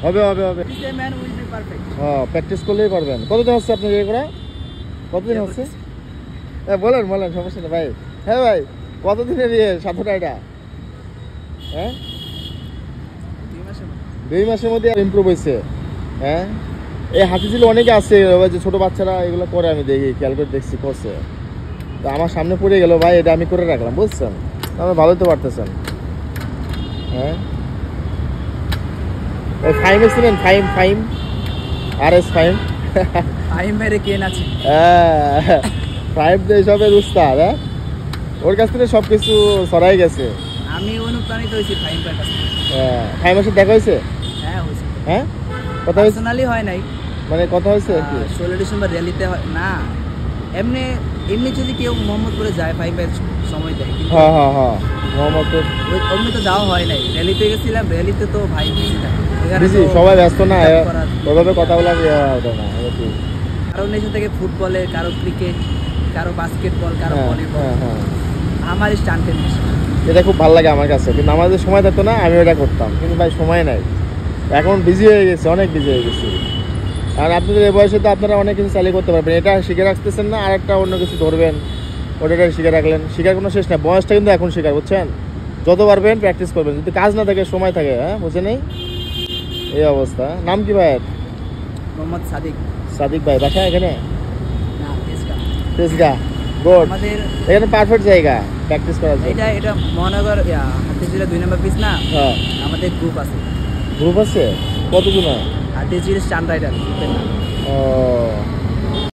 হবে হবে হবে। হ্যাঁ, প্র্যাকটিস করলেই পারবেন। কতদিন হচ্ছে আপনি ইয়ে করা? কতদিন হচ্ছে? হ্যাঁ বলেন বলেন, সমস্যা নেই ভাই। হ্যাঁ ভাই, কতদিনের ইয়ে সাধনা এটা? হ্যাঁ 2 মাসের মধ্যে ইমপ্রুভ হয়েছে। হ্যাঁ, এই হাতিঝিল অনেকে আছে যে ছোট বাচ্চারা এগুলো করে, আমি দেখি খেয়াল করে দেখছি করছে। তো আমার সামনে পড়ে গেল ভাই, এটা আমি করে রাখলাম, বুঝছেন? আপনি ভালো তো পারতেছেন। হ্যাঁ, ওই ফাইম এসেছিলেন, ফাইম ফাইম RS ফাইম। ফাইম মেরে কেন আছে? হ্যাঁ, ফাইম তো এইসবের উস্তাদ। হ্যাঁ, ওর কাছ থেকে সব কিছু সরাই গেছে। আমি অনুপ্রাণিত হয়েছি ফাইম এর কাছে। হ্যাঁ, ফাইমের সাথে দেখা হয়েছে? হ্যাঁ হয়েছে। হ্যাঁ, কথা হয়েছে? পার্সোনালি হয় নাই, মানে কথা হয়েছে কি? 16 ডিসেম্বর র্যালিতে না, এমনি এমনি যদি কেউ মোহাম্মদপুরে যায় ফাইমের সময় দেয়, কিন্তু হ্যাঁ হ্যাঁ হ্যাঁ, মোহাম্মদপুর অমনি তো যাওয়া হয় নাই। র্যালিতে গেছিলাম, র্যালিতে তো ভাই বিজি থাকে, এখানে বিজি, তো সবাই ব্যস্ত না, হিসাব করার ওইভাবে কথা বলা ওটা না, এটা ঠিক। কারো নেশা থেকে ফুটবলের, কারো ক্রিকেট, কারো বাস্কেটবল, কারো হ্যাঁ ভলিবল, হ্যাঁ হ্যাঁ, আমার স্টান্টের নেশা। এটা খুব ভালো লাগে আমার কাছে, কিন্তু আমাদের সময় থাকতো না, আমি ওটা করতাম, কিন্তু ভাই সময় নাই, এখন বিজি হয়ে গেছে, অনেক বিজি হয়ে গেছি। আর আপনাদের এই বয়সে তো আপনারা অনেক কিছু চালিয়ে করতে পারবেন, এটা শিখে রাখতেছেন না, আর একটা অন্য কিছু ধরবেন, ওটা শিখে রাখলেন, শিখার কোনো শেষ নেই, বয়সটা কিন্তু এখন শেখার, বুঝছেন? যত পারবেন প্র্যাকটিস করবেন, যদি কাজ না থাকে সময় থাকে, হ্যাঁ বুঝে নেই, এই অবস্থা। নাম কি ভাই? মোহাম্মদ সাদিক। সাদিক ভাই, বাসা এখানে? না, তেজগাঁ। তেজগাঁ, গুড। আমাদের এখানে পারফেক্ট জায়গা প্র্যাকটিস করার জন্য। এটা মহানগর হাতিঝিলের 2 নম্বর পিস না, হ্যাঁ, আমাদের গ্রুপ আছে। গ্রুপ আছে কতজন? হাতিঝিল স্টান রাইডার। ও